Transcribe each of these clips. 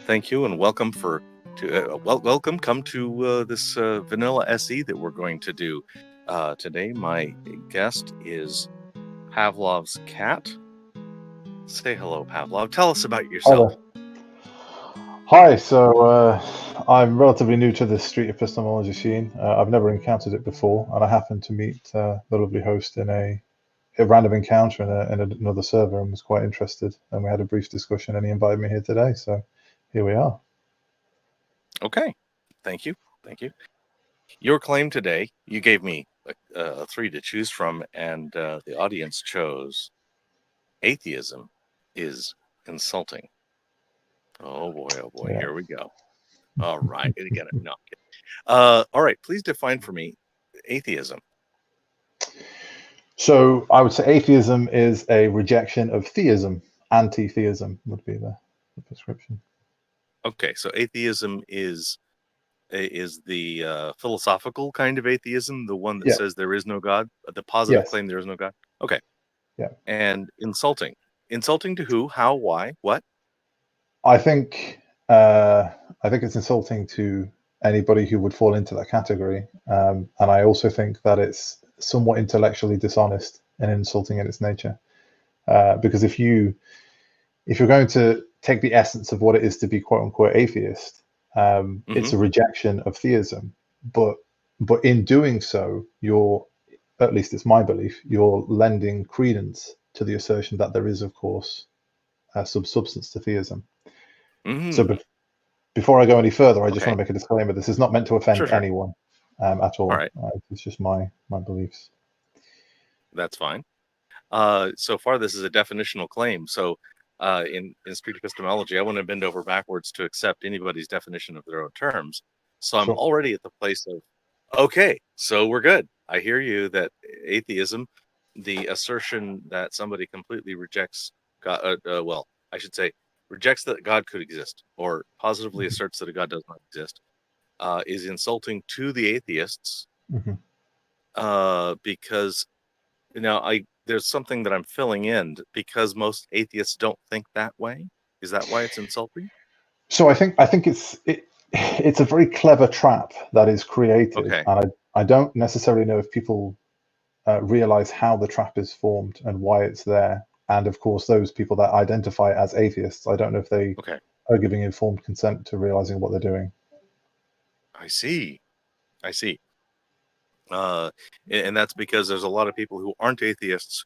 Thank you, and welcome welcome. Come to this Vanilla SE that we're going to do today. My guest is Pavlov's cat. Say hello, Pavlov. Tell us about yourself. Hi, so I'm relatively new to the street epistemology scene. I've never encountered it before, and I happened to meet the lovely host in a random encounter in another server and was quite interested. And we had a brief discussion, and he invited me here today. So here we are. Okay, thank you. Your claim today, you gave me three to choose from, and the audience chose atheism is insulting. Oh boy, Yeah. Here we go. All right, again, no. All right, please define for me atheism. So I would say atheism is a rejection of theism. Anti-theism would be the prescription. Okay, so atheism is the philosophical kind of atheism, the one that says there is no God, the positive claim there is no God. Okay. Yeah. And insulting to who, how, why, what? I think it's insulting to anybody who would fall into that category, and I also think that it's somewhat intellectually dishonest and insulting in its nature, because if you're going to take the essence of what it is to be quote unquote atheist, it's a rejection of theism, but in doing so, you're, at least it's my belief, you're lending credence to the assertion that there is, of course, some substance to theism. So before I go any further, I just want to make a disclaimer. This is not meant to offend anyone at all. All right. It's just my beliefs. That's fine. So far, this is a definitional claim. So in street epistemology, I want to bend over backwards to accept anybody's definition of their own terms. So I'm already at the place of, okay, so we're good. I hear you that atheism, the assertion that somebody completely rejects God, well, I should say, rejects that God could exist, or positively asserts that a God does not exist, is insulting to the atheists, because there's something that I'm filling in, because most atheists don't think that way. Is that why it's insulting? So I think it's a very clever trap that is created, and I don't necessarily know if people realize how the trap is formed and why it's there. And of course, those people that identify as atheists, I don't know if they are giving informed consent to realizing what they're doing. I see. And that's because there's a lot of people who aren't atheists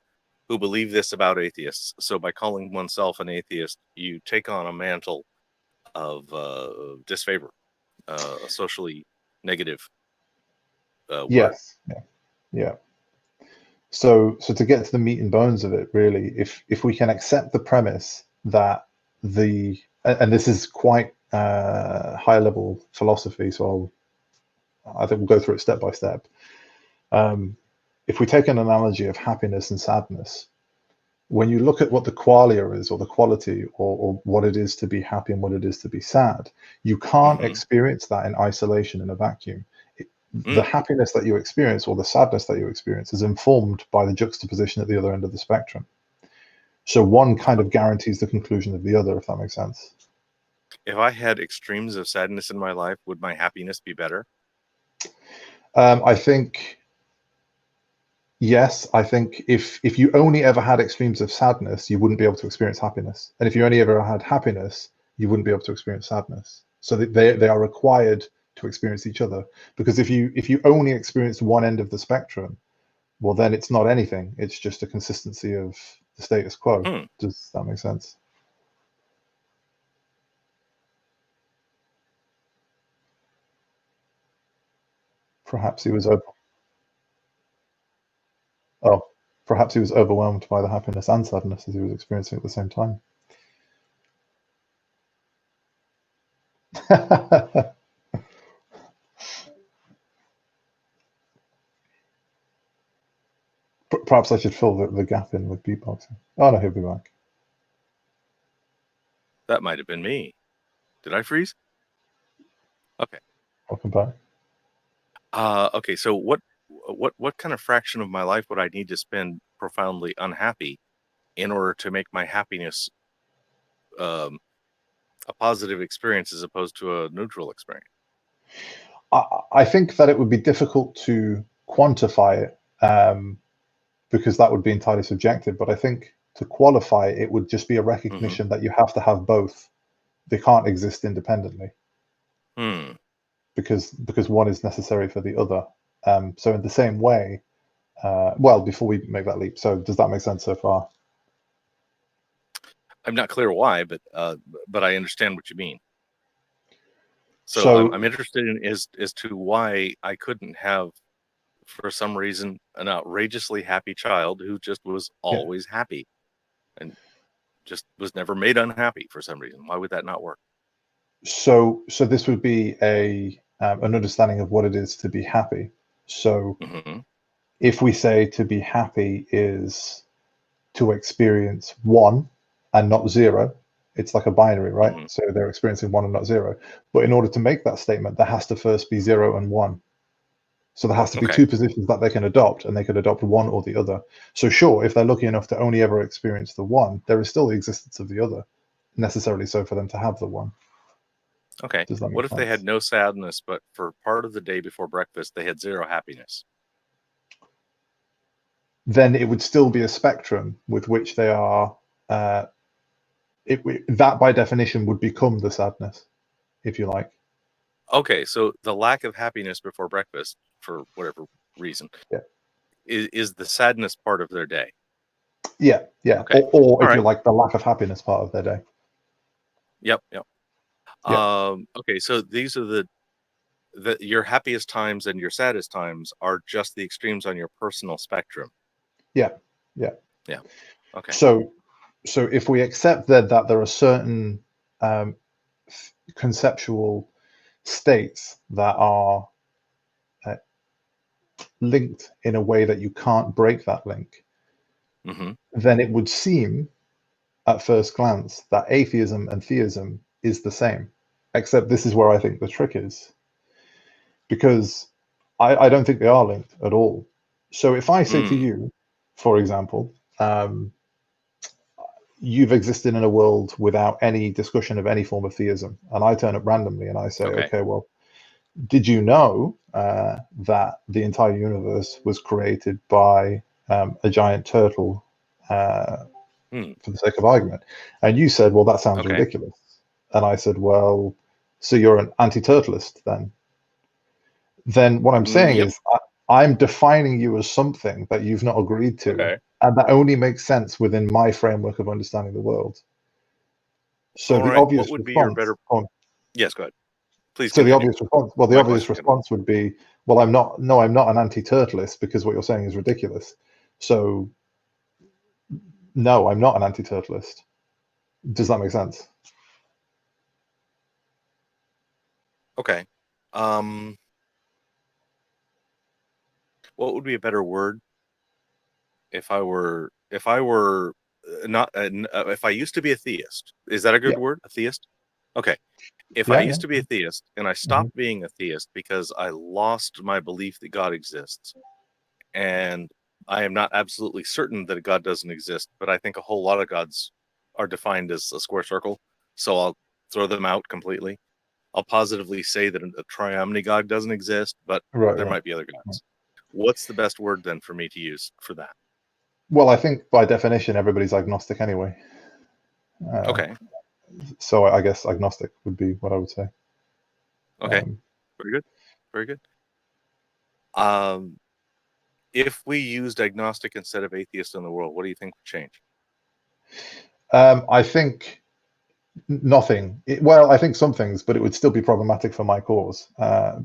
who believe this about atheists. So by calling oneself an atheist, you take on a mantle of disfavor, a socially negative word. Yeah. So to get to the meat and bones of it, really, if we can accept the premise that and this is quite high level philosophy, so I think we'll go through it step by step. If we take an analogy of happiness and sadness, when you look at what the qualia is, or the quality, or what it is to be happy and what it is to be sad, you can't experience that in isolation, in a vacuum. The happiness that you experience, or the sadness that you experience, is informed by the juxtaposition at the other end of the spectrum. So one kind of guarantees the conclusion of the other, if that makes sense. If I had extremes of sadness in my life, would my happiness be better? I think yes. I think if you only ever had extremes of sadness, you wouldn't be able to experience happiness. And if you only ever had happiness, you wouldn't be able to experience sadness. So they are required to experience each other, because if you only experience one end of the spectrum, well, then it's not anything. It's just a consistency of the status quo. Does that make sense? Perhaps he was perhaps he was overwhelmed by the happiness and sadness as he was experiencing at the same time. Perhaps I should fill the gap in with beatboxing. Oh no, he'll be back. That might have been me. Did I freeze? Okay. Welcome back. Okay. So what kind of fraction of my life would I need to spend profoundly unhappy in order to make my happiness a positive experience as opposed to a neutral experience? I think that it would be difficult to quantify it because that would be entirely subjective. But I think to qualify it would just be a recognition that you have to have both. They can't exist independently because one is necessary for the other. So in the same way, well, before we make that leap, so does that make sense so far? I'm not clear why, but I understand what you mean. So I'm interested in as to why I couldn't have, for some reason, an outrageously happy child who just was always happy and just was never made unhappy for some reason. Why would that not work? So this would be an understanding of what it is to be happy. So if we say to be happy is to experience one and not zero, it's like a binary, right? So they're experiencing one and not zero. But in order to make that statement, there has to first be zero and one. So there has to be two positions that they can adopt, and they could adopt one or the other. So sure, if they're lucky enough to only ever experience the one, there is still the existence of the other, necessarily so for them to have the one. Okay. What if they had no sadness, but for part of the day before breakfast, they had zero happiness? Then it would still be a spectrum with which they are. That by definition would become the sadness, if you like. Okay, so the lack of happiness before breakfast, for whatever reason, is the sadness part of their day. Yeah. Okay. Or if you like, the lack of happiness part of their day. Yep. Okay, so these are your happiest times and your saddest times are just the extremes on your personal spectrum. Yeah. Okay. So if we accept that there are certain conceptual states that are linked in a way that you can't break that link, then it would seem at first glance that atheism and theism is the same, except this is where I think the trick is, because I don't think they are linked at all. So if I say to you, for example, you've existed in a world without any discussion of any form of theism, and I turn up randomly and I say, okay, well, did you know that the entire universe was created by a giant turtle for the sake of argument? And you said, well, that sounds ridiculous. And I said, well, so you're an anti-turtlist then? Then what I'm saying is I'm defining you as something that you've not agreed to, and that only makes sense within my framework of understanding the world. So the obvious response. Yes, go ahead. Please. So the obvious response. Well, the obvious response would be, well, I'm not. No, I'm not an anti-turtlist because what you're saying is ridiculous. So no, I'm not an anti-turtlist. Does that make sense? Okay. What would be a better word if I used to be a theist? Is that a good word? A theist? Okay. If I used to be a theist and I stopped being a theist because I lost my belief that God exists, and I am not absolutely certain that a God doesn't exist, but I think a whole lot of gods are defined as a square circle, so I'll throw them out completely. I'll positively say that a triomni God doesn't exist, but there might be other gods. What's the best word then for me to use for that? Well, I think by definition, everybody's agnostic anyway. Okay. So I guess agnostic would be what I would say. Okay. Very good. Very good. If we used agnostic instead of atheist in the world, what do you think would change? I think nothing. Well, I think some things, but it would still be problematic for my cause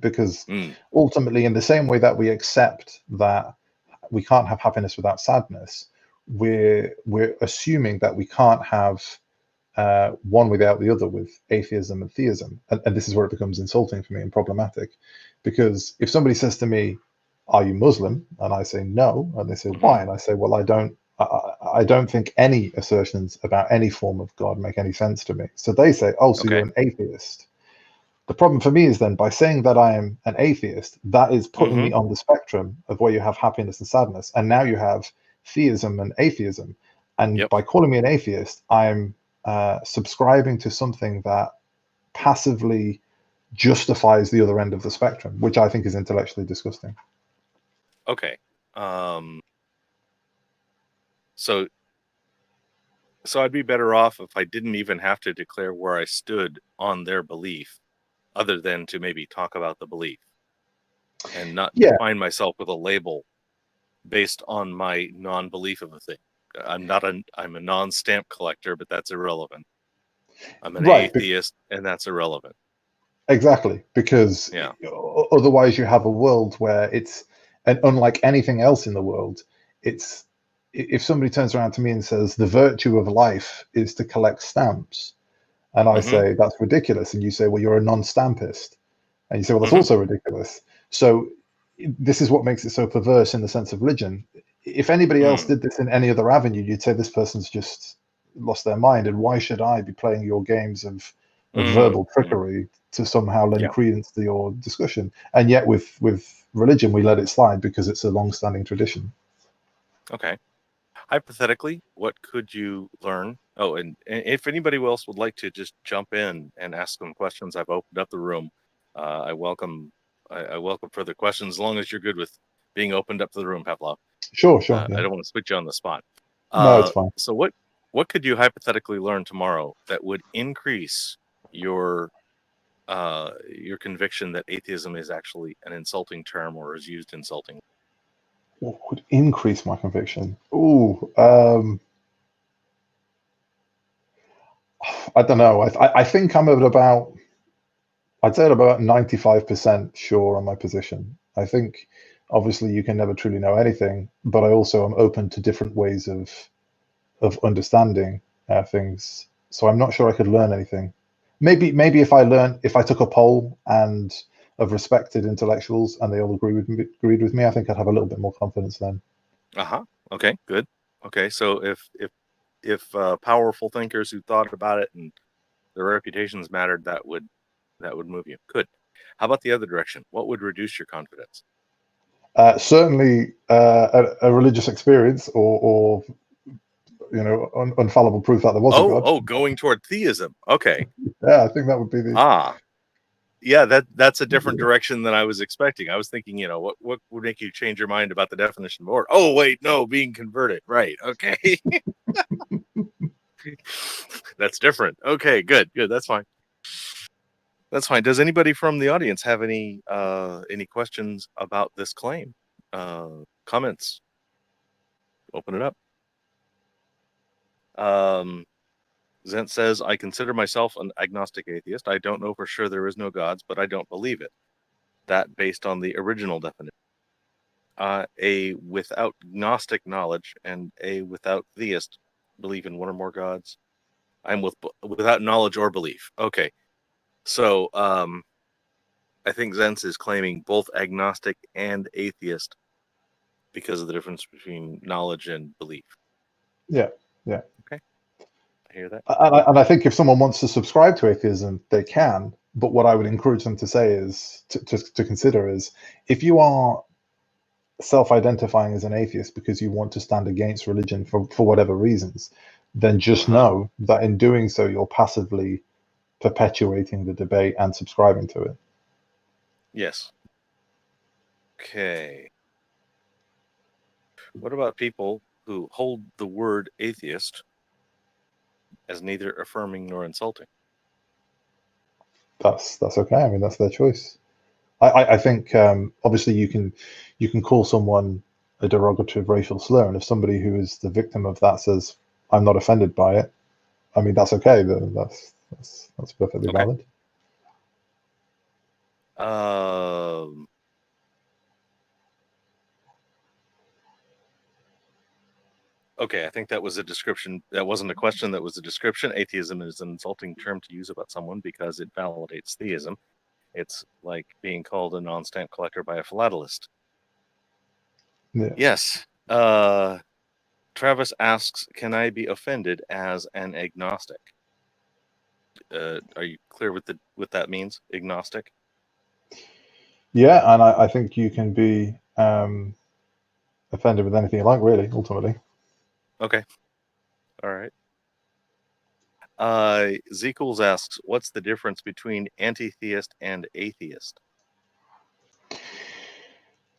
because ultimately, in the same way that we accept that we can't have happiness without sadness, we're assuming that we can't have one without the other with atheism and theism. And this is where it becomes insulting for me and problematic, because if somebody says to me, are you Muslim? And I say no, and they say why? And I say, well, I don't think any assertions about any form of God make any sense to me. So they say, oh, so Okay. you're an atheist. The problem for me is then by saying that I am an atheist, that is putting me on the spectrum of where you have happiness and sadness. And now you have theism and atheism. And Yep. by calling me an atheist, I'm subscribing to something that passively justifies the other end of the spectrum, which I think is intellectually disgusting. Okay. So I'd be better off if I didn't even have to declare where I stood on their belief, other than to maybe talk about the belief and not define myself with a label based on my non-belief of a thing. I'm a non-stamp collector, but that's irrelevant. I'm an atheist, and that's irrelevant. Exactly, because otherwise you have a world where it's, and unlike anything else in the world, it's, if somebody turns around to me and says the virtue of life is to collect stamps, and I say that's ridiculous, and you say, well, you're a non-stampist, and you say, well, that's also ridiculous. So this is what makes it so perverse in the sense of religion. If anybody else did this in any other avenue, you'd say this person's just lost their mind, and why should I be playing your games of verbal trickery to somehow lend credence to your discussion? And yet with religion, we let it slide because it's a long-standing tradition. Okay. Hypothetically, what could you learn? Oh, and if anybody else would like to just jump in and ask some questions, I've opened up the room. I welcome further questions, as long as you're good with being opened up to the room, Pavlov. Sure. I don't want to switch you on the spot. No, it's fine. So what could you hypothetically learn tomorrow that would increase your conviction that atheism is actually an insulting term or is used insultingly? What would increase my conviction? Ooh, I don't know. I think I'm at about, I'd say at about 95% sure on my position. I think obviously you can never truly know anything, but I also am open to different ways of understanding things. So I'm not sure I could learn anything. Maybe if I took a poll and of respected intellectuals and they all agreed with me, I think I'd have a little bit more confidence then. Okay, good. Okay, so if powerful thinkers who thought about it and their reputations mattered, that would move you. Good. How about the other direction? What would reduce your confidence? Certainly a religious experience or infallible proof that there was a God. Oh, going toward theism. Okay. Yeah, I think that would be the yeah, that's a different direction than I was expecting. I was thinking, what would make you change your mind about the definition of order? Oh, wait, no, being converted. Right. Okay. That's different. Okay, good. That's fine. Does anybody from the audience have any questions about this claim? Comments? Open it up. Zent says, I consider myself an agnostic atheist. I don't know for sure there is no gods, but I don't believe it. That based on the original definition. A without Gnostic knowledge and a without theist believe in one or more gods. I'm without knowledge or belief. Okay. So I think Zentz is claiming both agnostic and atheist because of the difference between knowledge and belief. Yeah. Okay. I hear that. And I think if someone wants to subscribe to atheism, they can. But what I would encourage them to say is to consider is, if you are self-identifying as an atheist because you want to stand against religion for whatever reasons, then just know that in doing so, you're passively perpetuating the debate and subscribing to it. Yes. Okay. What about people who hold the word atheist as neither affirming nor insulting? That's okay. I mean, that's their choice. I think obviously you can call someone a derogative racial slur, and if somebody who is the victim of that says, "I'm not offended by it," I mean, that's okay. That's perfectly valid. Okay, I think that was a description. That wasn't a question. That was a description. Atheism is an insulting term to use about someone because it validates theism. It's like being called a non-stamp collector by a philatelist. Yeah. Yes. Travis asks, can I be offended as an agnostic? Are you clear with what that means, agnostic? Yeah, and I think you can be offended with anything you like, really, ultimately. Okay. All right. Zekels asks, what's the difference between anti-theist and atheist?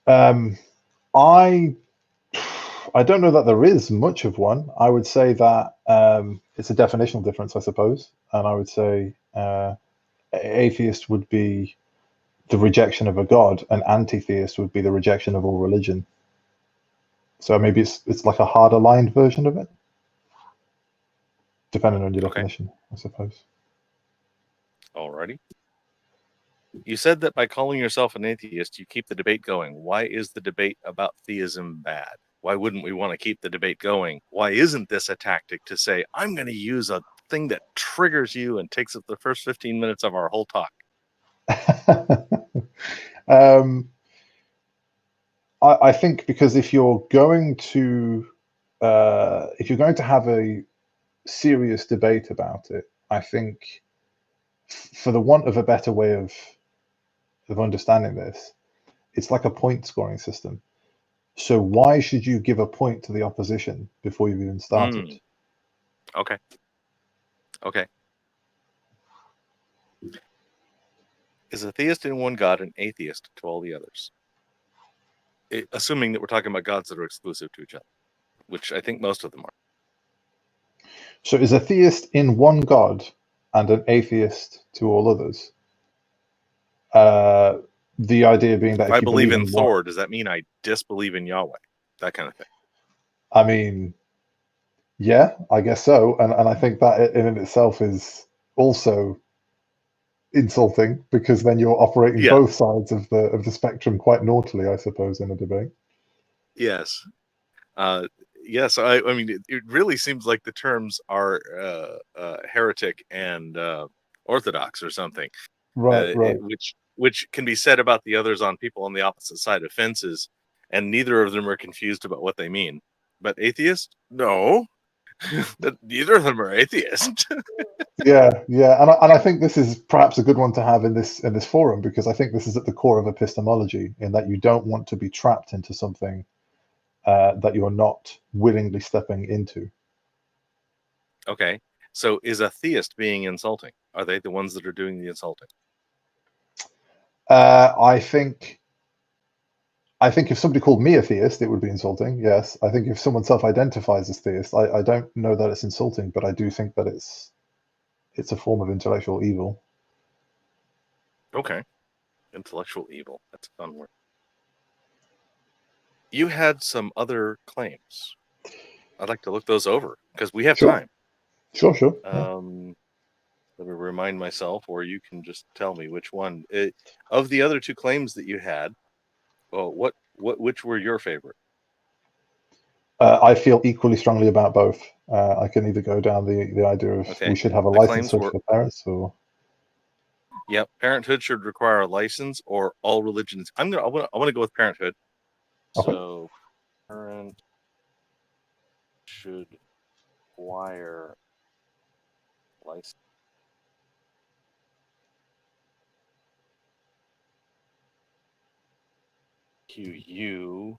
I don't know that there is much of one. I would say that it's a definitional difference, I suppose, and I would say atheist would be the rejection of a god, and anti-theist would be the rejection of all religion. So maybe it's like a harder lined version of it, depending on your definition, I suppose. Alrighty. You said that by calling yourself an atheist, you keep the debate going. Why is the debate about theism bad? Why wouldn't we want to keep the debate going? Why isn't this a tactic to say, I'm going to use a thing that triggers you and takes up the first 15 minutes of our whole talk? I think because if you're going to have a serious debate about it, I think, for the want of a better way of understanding this, it's like a point scoring system. So why should you give a point to the opposition before you've even started? Okay. Is a theist in one God an atheist to all the others? Assuming that we're talking about gods that are exclusive to each other, which I think most of them are. So is a theist in one God and an atheist to all others? The idea being that if I believe in Thor, does that mean I disbelieve in Yahweh? That kind of thing. I mean, yeah, I guess so. And I think that in itself is also insulting, because then you're operating both sides of the spectrum quite naughtily, I suppose, in a debate. Yes. Yes, I mean, it really seems like the terms are heretic and orthodox or something. Right. Which can be said about the others on people on the opposite side of fences, and neither of them are confused about what they mean. But atheist? No. Neither of them are atheist. yeah, and I think this is perhaps a good one to have in this forum, because I think this is at the core of epistemology, in that you don't want to be trapped into something that you're not willingly stepping into. Okay, so is a theist being insulting? Are they the ones that are doing the insulting? I think if somebody called me a theist, it would be insulting. Yes, I think if someone self-identifies as theist, I don't know that it's insulting, but I do think that it's a form of intellectual evil. Okay, intellectual evil. That's a fun word. You had some other claims. I'd like to look those over because we have time. Sure. Let me remind myself, or you can just tell me which one. Of the other two claims that you had, which were your favorite? I feel equally strongly about both. I can either go down the idea of we should have a license for parents, or Parenthood should require a license, or all religions. I want to go with Parenthood. Okay. So, parent should require license. QUE.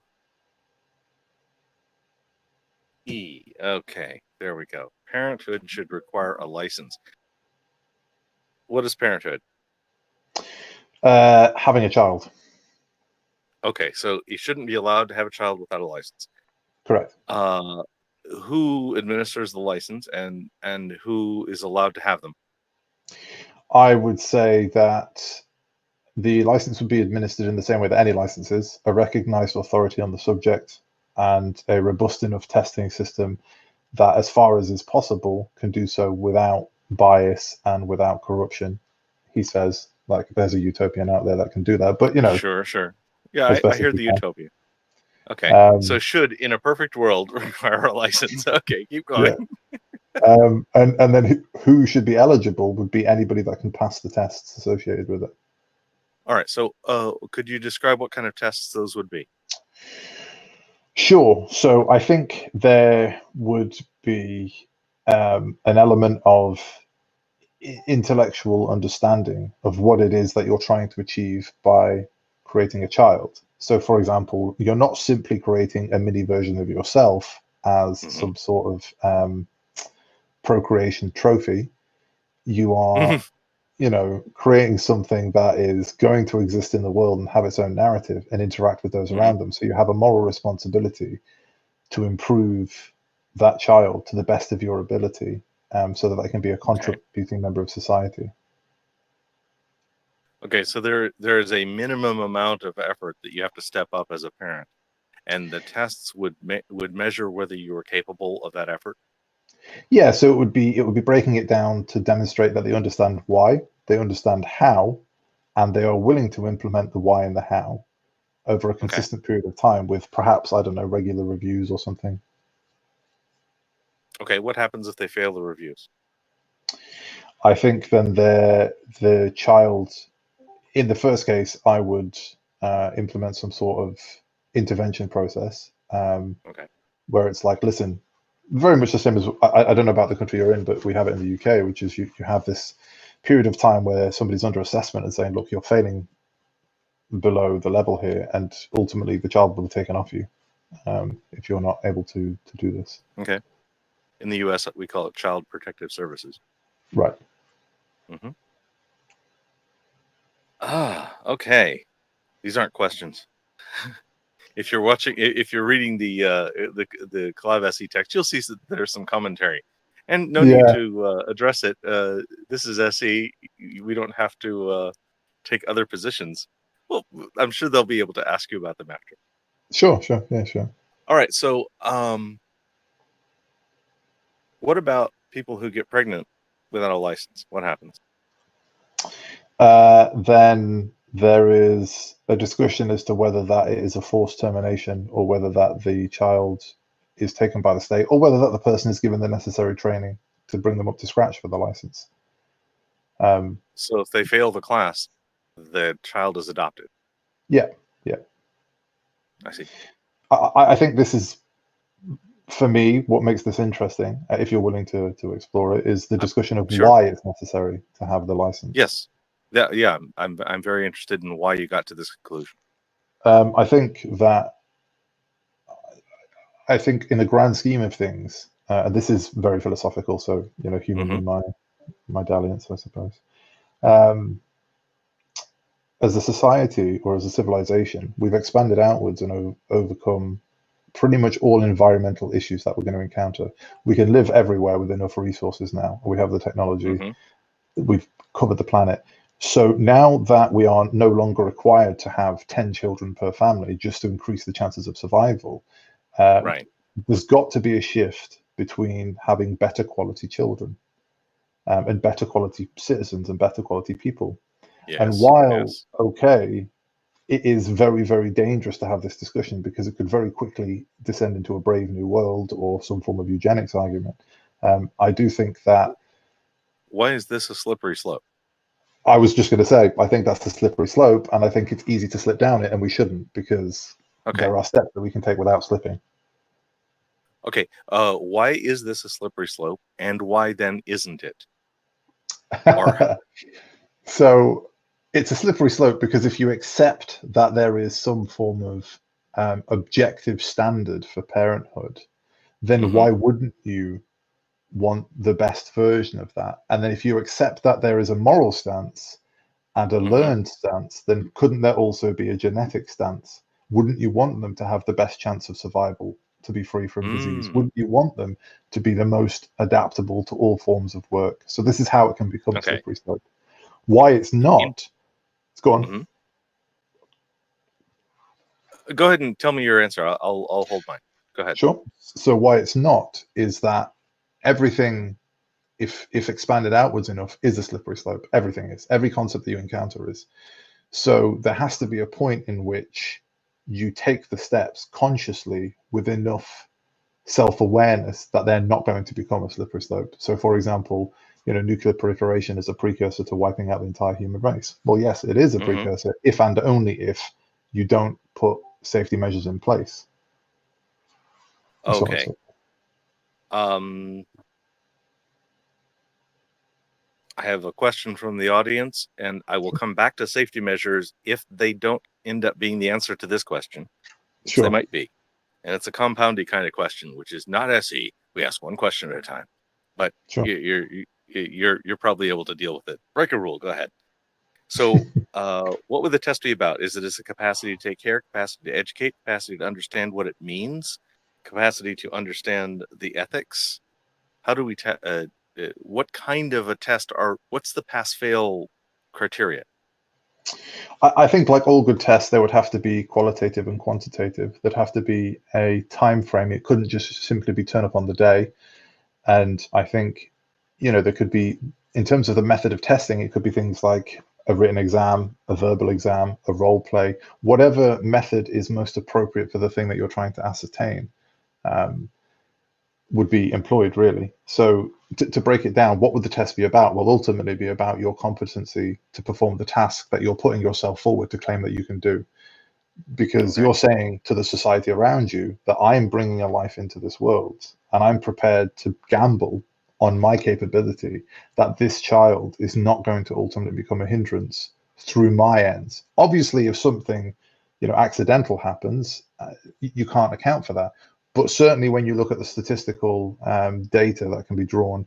Okay, there we go. Parenthood should require a license. What is parenthood? Having a child. Okay, so you shouldn't be allowed to have a child without a license. Correct. Who administers the license, and who is allowed to have them? I would say that the license would be administered in the same way that any license is: a recognized authority on the subject, and a robust enough testing system that, as far as is possible, can do so without bias and without corruption. He says, like, there's a utopian out there that can do that, but Sure. Yeah, I hear the utopia. Okay, so should, in a perfect world, require a license. Okay, keep going. Yeah. And then who should be eligible would be anybody that can pass the tests associated with it. All right, so could you describe what kind of tests those would be? Sure. So I think there would be an element of intellectual understanding of what it is that you're trying to achieve by creating a child. So, for example, you're not simply creating a mini version of yourself as some sort of procreation trophy. You are, creating something that is going to exist in the world and have its own narrative and interact with those around them. So you have a moral responsibility to improve that child to the best of your ability, so that they can be a contributing member of society. Okay, so there is a minimum amount of effort that you have to step up as a parent, and the tests would measure whether you are capable of that effort. Yeah, so it would be breaking it down to demonstrate that they understand why, they understand how, and they are willing to implement the why and the how over a consistent period of time with perhaps, I don't know, regular reviews or something. Okay, what happens if they fail the reviews? I think then the child, in the first case, I would implement some sort of intervention process, where it's like, listen, very much the same as, I don't know about the country you're in, but we have it in the UK, which is you have this period of time where somebody's under assessment and saying, look, you're failing below the level here, and ultimately the child will be taken off you if you're not able to do this. Okay. In the US, we call it Child Protective Services. Right. Okay. These aren't questions. If you're reading the Clive SE text, you'll see that there's some commentary, and no need to address it. This is SE. We don't have to take other positions. Well, I'm sure they'll be able to ask you about them after. Sure. Yeah, sure. All right. So, what about people who get pregnant without a license? What happens? Then there is a discussion as to whether that is a forced termination, or whether that the child is taken by the state, or whether that the person is given the necessary training to bring them up to scratch for the license. So if they fail the class, the child is adopted. Yeah. I see. I think this is, for me, what makes this interesting, if you're willing to explore it, is the discussion of why it's necessary to have the license. Yes. Yeah. I'm very interested in why you got to this conclusion. I think in the grand scheme of things, and this is very philosophical, so human be my dalliance, I suppose. As a society, or as a civilization, we've expanded outwards and overcome pretty much all environmental issues that we're going to encounter. We can live everywhere with enough resources now. We have the technology. We've covered the planet. So now that we are no longer required to have 10 children per family just to increase the chances of survival, there's got to be a shift between having better quality children and better quality citizens and better quality people. And while, okay, it is very, very dangerous to have this discussion, because it could very quickly descend into a Brave New World or some form of eugenics argument. I do think that... Why is this a slippery slope? I was just going to say, I think that's a slippery slope, and I think it's easy to slip down it, and we shouldn't, because there are steps that we can take without slipping. Okay, why is this a slippery slope, and why then isn't it? So it's a slippery slope because if you accept that there is some form of objective standard for parenthood, then why wouldn't you want the best version of that? And then if you accept that there is a moral stance and a learned stance, then couldn't there also be a genetic stance? Wouldn't you want them to have the best chance of survival, to be free from disease? Wouldn't you want them to be the most adaptable to all forms of work? So this is how it can become a slippery slope. Why it's not... Go on. Go ahead and tell me your answer. I'll hold mine. Go ahead. Sure. So why it's not is that everything, if expanded outwards enough, is a slippery slope. Everything is. Every concept that you encounter is. So there has to be a point in which you take the steps consciously with enough self-awareness that they're not going to become a slippery slope. So, for example, nuclear proliferation is a precursor to wiping out the entire human race. Well, yes, it is a precursor, if and only if you don't put safety measures in place. and so on and Okay. so I have a question from the audience, and I will come back to safety measures if they don't end up being the answer to this question, which they Sure. might be. And it's a compoundy kind of question, which is not SE. We ask one question at a time, but Sure. you're probably able to deal with it. Break a rule. Go ahead. So, what would the test be about? Is it a capacity to take care, capacity to educate, capacity to understand what it means, capacity to understand the ethics? How do we what kind of a test what's the pass-fail criteria? I think, like all good tests, there would have to be qualitative and quantitative. There'd have to be a time frame. It couldn't just simply be turn up on the day. And I think, there could be, in terms of the method of testing, it could be things like a written exam, a verbal exam, a role play, whatever method is most appropriate for the thing that you're trying to ascertain. Would be employed, really. So to break it down, what would the test be about? Well, ultimately be about your competency to perform the task that you're putting yourself forward to claim that you can do. Because you're saying to the society around you that I'm bringing a life into this world and I'm prepared to gamble on my capability that this child is not going to ultimately become a hindrance through my ends. Obviously, if something accidental happens, you can't account for that. But certainly when you look at the statistical data that can be drawn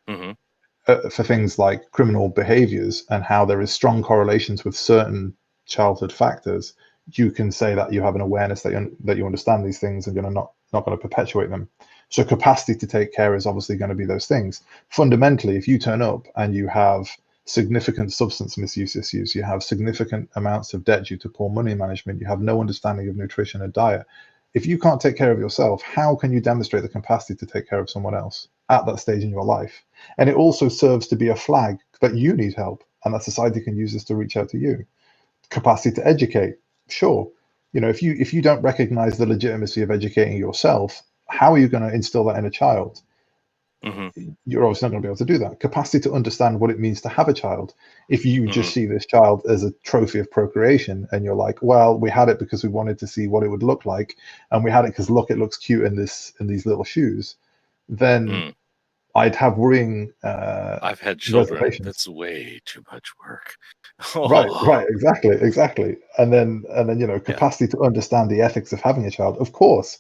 for things like criminal behaviors and how there is strong correlations with certain childhood factors, you can say that you have an awareness that you understand these things and you're not going to perpetuate them. So capacity to take care is obviously going to be those things. Fundamentally, if you turn up and you have significant substance misuse issues, you have significant amounts of debt due to poor money management, you have no understanding of nutrition and diet, if you can't take care of yourself, how can you demonstrate the capacity to take care of someone else at that stage in your life? And it also serves to be a flag that you need help and that society can use this to reach out to you. Capacity to educate, sure. If you don't recognize the legitimacy of educating yourself, how are you going to instill that in a child? You're obviously not going to be able to do that. Capacity to understand what it means to have a child. If you just see this child as a trophy of procreation and you're like, well, we had it because we wanted to see what it would look like, and we had it because look, it looks cute in these little shoes, then I'd have worrying I've had children. reservations. That's way too much work. Right, exactly. And then capacity to understand the ethics of having a child, of course,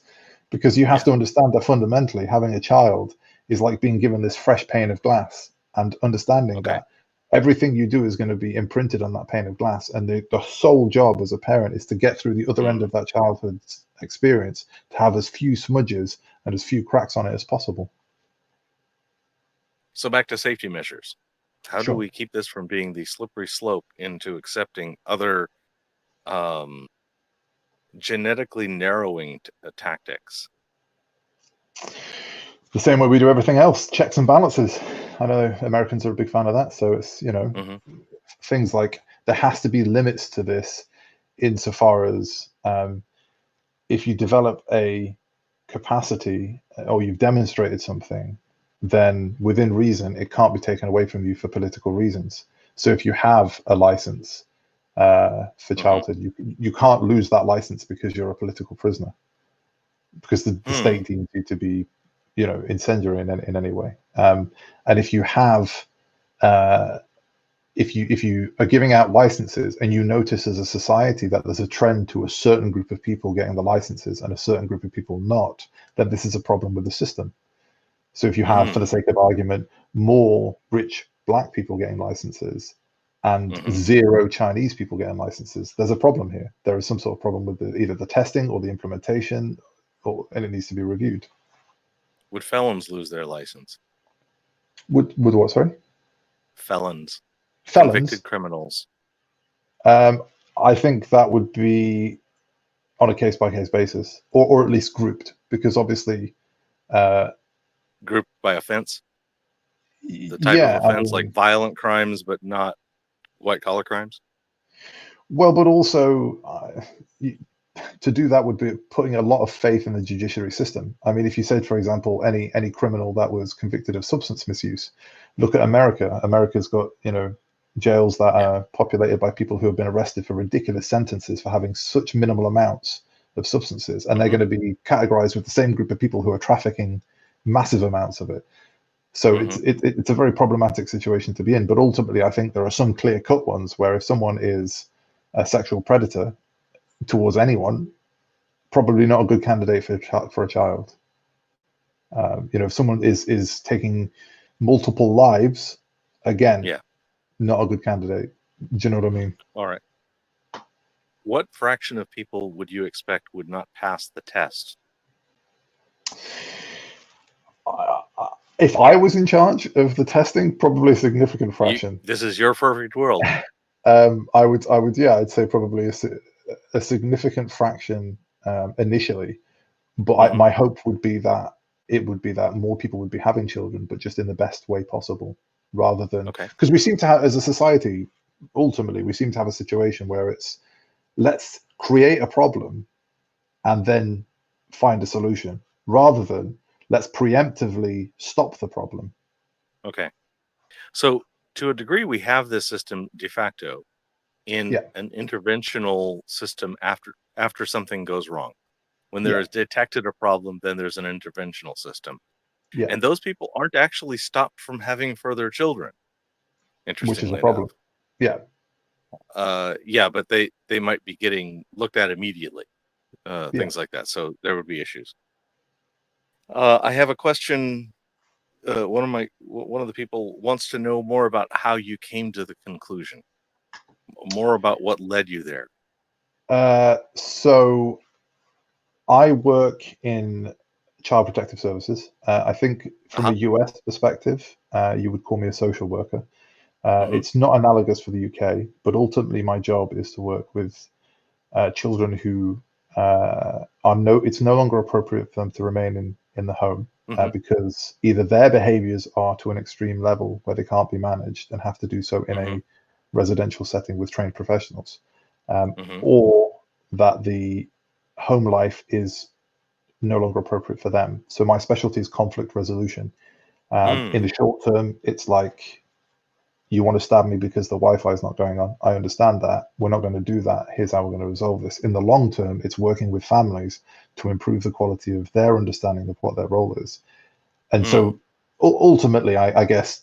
because you have to understand that fundamentally having a child is like being given this fresh pane of glass and understanding that everything you do is going to be imprinted on that pane of glass. And the sole job as a parent is to get through the other end of that childhood experience, to have as few smudges and as few cracks on it as possible. So back to safety measures. How do we keep this from being the slippery slope into accepting other genetically narrowing tactics? The same way we do everything else, checks and balances. I know Americans are a big fan of that. So it's, things like there has to be limits to this insofar as if you develop a capacity or you've demonstrated something, then within reason, it can't be taken away from you for political reasons. So if you have a license for childhood, you can't lose that license because you're a political prisoner, because the state deems you to be incendiary in any way. And if you have if you are giving out licenses and you notice as a society that there's a trend to a certain group of people getting the licenses and a certain group of people not, then this is a problem with the system. So if you have, for the sake of argument, more rich black people getting licenses and zero Chinese people getting licenses, there's a problem here. There is some sort of problem with either the testing or the implementation, and it needs to be reviewed. Would felons lose their license? Would what, sorry? Felons. Convicted criminals. I think that would be on a case-by-case basis, or at least grouped, because obviously grouped by offense. The type of offense, like violent crimes, but not white-collar crimes. Well, but also to do that would be putting a lot of faith in the judiciary system. I mean, if you said, for example, any criminal that was convicted of substance misuse, look at America. America's got jails that are populated by people who have been arrested for ridiculous sentences for having such minimal amounts of substances, and they're going to be categorized with the same group of people who are trafficking massive amounts of it. So it's a very problematic situation to be in. But ultimately, I think there are some clear-cut ones where if someone is a sexual predator towards anyone, probably not a good candidate for a child. If someone is taking multiple lives, again, not a good candidate. Do you know what I mean? All right. What fraction of people would you expect would not pass the test? If I was in charge of the testing, probably a significant fraction. This is your perfect world. I would, I'd say probably a significant fraction initially, but my hope would be that it would be that more people would be having children, but just in the best way possible, rather than because we seem to have, as a society, ultimately we seem to have a situation where it's let's create a problem and then find a solution, rather than let's preemptively stop the problem. Okay. So to a degree, we have this system de facto in an interventional system after something goes wrong. When there is detected a problem, then there's an interventional system. Yeah. And those people aren't actually stopped from having further children. Interestingly Which is a problem. Enough. Yeah, but they might be getting looked at immediately. Things like that. So there would be issues. I have a question. One of the people wants to know more about how you came to the conclusion, more about what led you there. So I work in child protective services. I think from a US perspective, you would call me a social worker. It's not analogous for the UK, but ultimately my job is to work with children who it's no longer appropriate for them to remain in the home because either their behaviors are to an extreme level where they can't be managed and have to do so in a residential setting with trained professionals, or that the home life is no longer appropriate for them. So my specialty is conflict resolution. In the short term, it's like, you want to stab me because the Wi-Fi is not going on. I understand that. We're not going to do that. Here's how we're going to resolve this. In the long term, it's working with families to improve the quality of their understanding of what their role is. And so ultimately, I guess,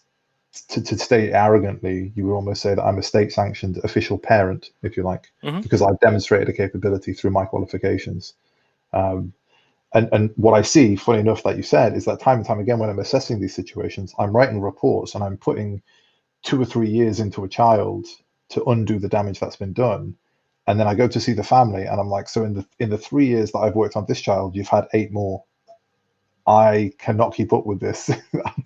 to state arrogantly, you would almost say that I'm a state-sanctioned official parent, if you like, because I've demonstrated a capability through my qualifications. And what I see, funny enough, that you said, is that time and time again, when I'm assessing these situations, I'm writing reports and I'm putting 2 or 3 years into a child to undo the damage that's been done, and then I go to see the family and I'm like, so in the 3 years that I've worked on this child, you've had 8 more. I cannot keep up with this.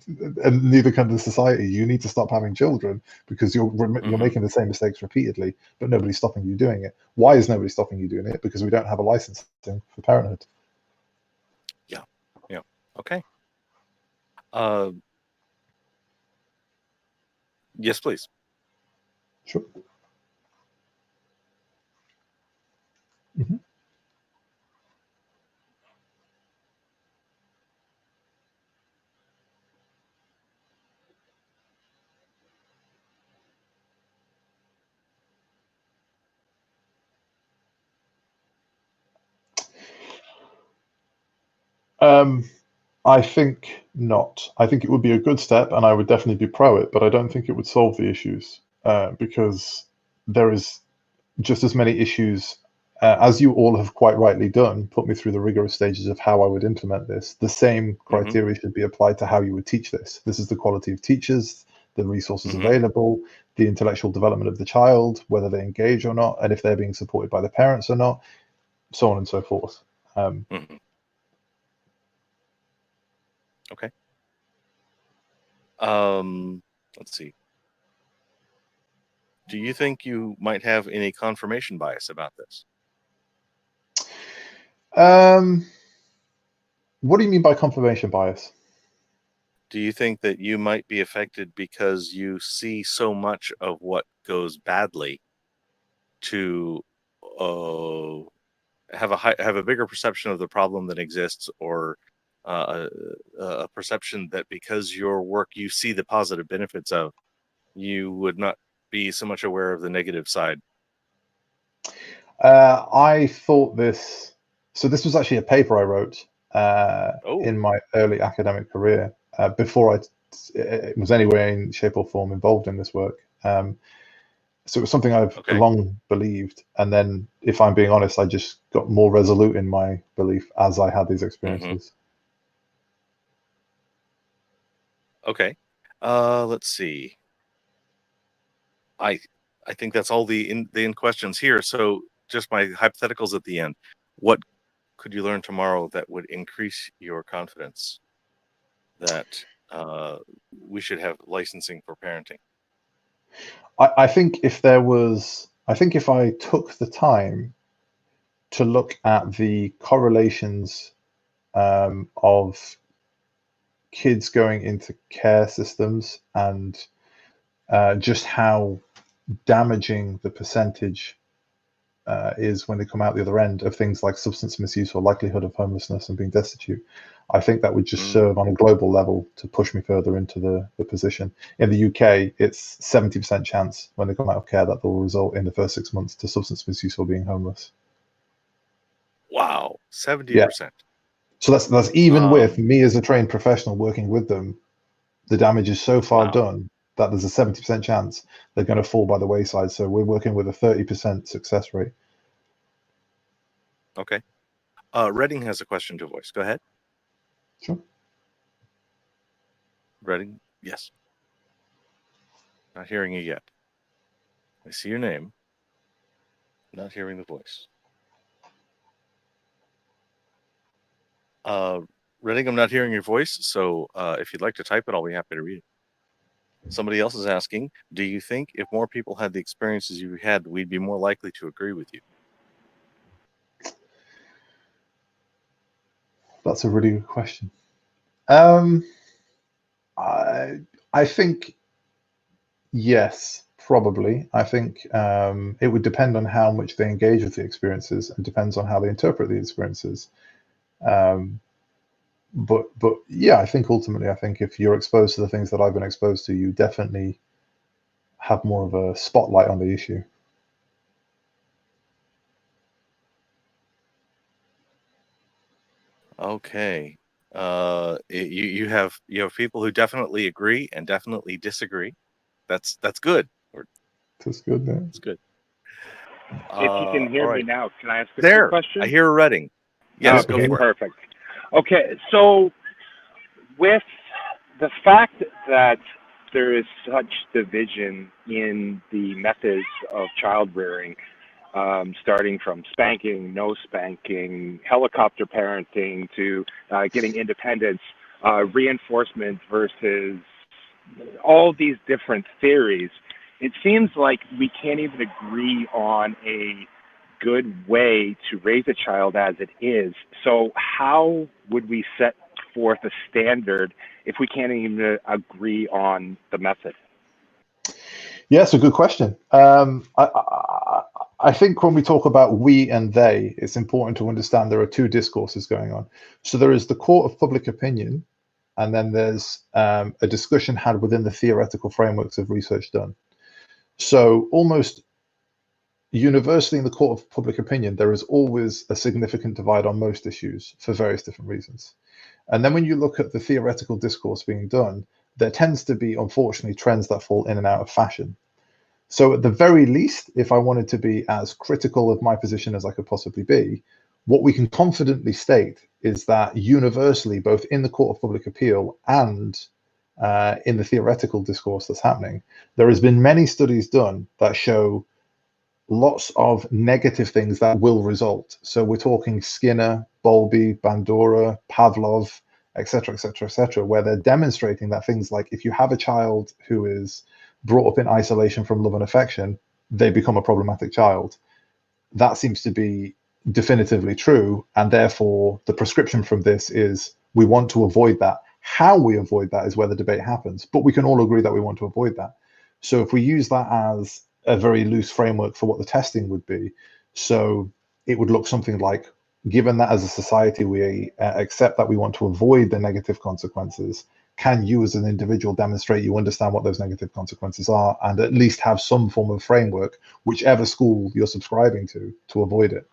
And neither can the society. You need to stop having children because you're making the same mistakes repeatedly, but nobody's stopping you doing it. Why is nobody stopping you doing it? Because we don't have a licensing for Parenthood. Yeah. Okay. Yes, please. Sure. I think not. I think it would be a good step, and I would definitely be pro it, but I don't think it would solve the issues because there is just as many issues as you all have quite rightly done, put me through the rigorous stages of how I would implement this. The same criteria should be applied to how you would teach this. This is the quality of teachers, the resources available, the intellectual development of the child, whether they engage or not, and if they're being supported by the parents or not, so on and so forth. Okay. Let's see. Do you think you might have any confirmation bias about this? What do you mean by confirmation bias? Do you think that you might be affected because you see so much of what goes badly to have a bigger perception of the problem that exists, or a perception that because your work you see the positive benefits of, you would not be so much aware of the negative side? I thought this So this was actually a paper I wrote in my early academic career before it was anywhere in shape or form involved in this work. So it was something I've long believed, and then, if I'm being honest, I just got more resolute in my belief as I had these experiences. Okay, let's see. I think that's all the in questions here. So just my hypotheticals at the end. What could you learn tomorrow that would increase your confidence that we should have licensing for parenting? I think if I took the time to look at the correlations of kids going into care systems and just how damaging the percentage is when they come out the other end of things like substance misuse or likelihood of homelessness and being destitute, I think that would just serve on a global level to push me further into the position. In the UK, it's 70% chance when they come out of care that they'll result in the first 6 months to substance misuse or being homeless. Wow, 70%. Yeah. So that's even with me as a trained professional working with them, the damage is so far done that there's a 70% chance they're going to fall by the wayside. So we're working with a 30% success rate. Okay. Redding has a question to voice. Go ahead. Sure. Redding, yes. Not hearing you yet. I see your name. Not hearing the voice. Redding, I'm not hearing your voice, so if you'd like to type it, I'll be happy to read it. Somebody else is asking, do you think if more people had the experiences you had, we'd be more likely to agree with you? That's a really good question. I think yes, probably. I think it would depend on how much they engage with the experiences, and depends on how they interpret the experiences. But yeah, I think ultimately, if you're exposed to the things that I've been exposed to, you definitely have more of a spotlight on the issue. Okay. You have people who definitely agree and definitely disagree. That's good. That's good. Yeah. That's good. If you can hear me now, can I ask a quick question? I hear a Redding. Yes, go for it. Perfect. Okay, so with the fact that there is such division in the methods of child rearing, starting from spanking, no spanking, helicopter parenting, to getting independence, reinforcement versus all these different theories, it seems like we can't even agree on a good way to raise a child as it is. So how would we set forth a standard if we can't even agree on the method? Yeah, it's a good question. I think when we talk about we and they, it's important to understand there are two discourses going on. So there is the court of public opinion, and then there's a discussion had within the theoretical frameworks of research done. So almost universally in the court of public opinion, there is always a significant divide on most issues for various different reasons. And then when you look at the theoretical discourse being done, there tends to be, unfortunately, trends that fall in and out of fashion. So at the very least, if I wanted to be as critical of my position as I could possibly be, what we can confidently state is that universally, both in the court of public appeal and in the theoretical discourse that's happening, there has been many studies done that show lots of negative things that will result. So we're talking Skinner, Bowlby, Bandura, Pavlov, etc., etc., etc., where they're demonstrating that things like if you have a child who is brought up in isolation from love and affection, they become a problematic child. That seems to be definitively true, and therefore the prescription from this is we want to avoid that. How we avoid that is where the debate happens, but we can all agree that we want to avoid that. So if we use that as a very loose framework for what the testing would be, so it would look something like, given that as a society we accept that we want to avoid the negative consequences, can you as an individual demonstrate you understand what those negative consequences are, and at least have some form of framework, whichever school you're subscribing to avoid it?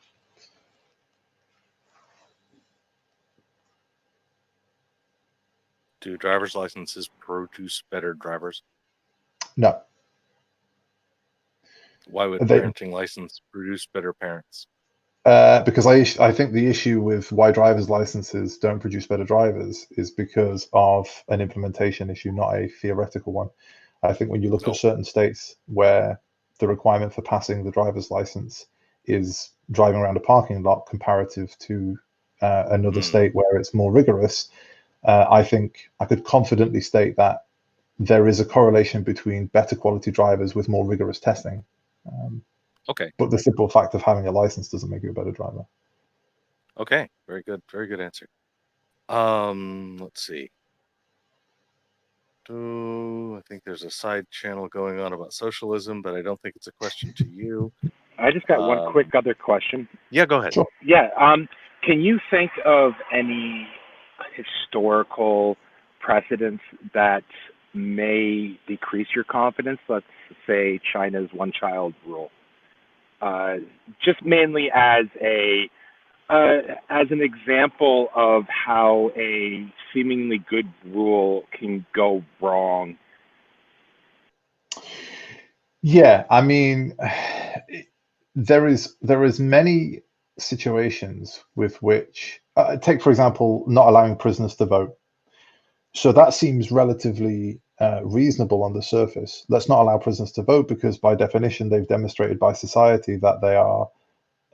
Do driver's licenses produce better drivers? No. Why would They, parenting license produce better parents? because I think the issue with why driver's licenses don't produce better drivers is because of an implementation issue, not a theoretical one. I think when you look at certain states where the requirement for passing the driver's license is driving around a parking lot comparative to another state where it's more rigorous, I think I could confidently state that there is a correlation between better quality drivers with more rigorous testing. Okay. But the simple fact of having a license doesn't make you a better driver. Okay. Very good answer. Let's see. I think there's a side channel going on about socialism, but I don't think it's a question to you. I just got one quick other question. Yeah, go ahead. Sure. Yeah. Can you think of any historical precedents that may decrease your confidence? Let's say China's one-child rule. Just mainly as an example of how a seemingly good rule can go wrong. Yeah, I mean, there is many situations with which take, for example, not allowing prisoners to vote. So that seems relatively reasonable on the surface. Let's not allow prisoners to vote because by definition they've demonstrated by society that they are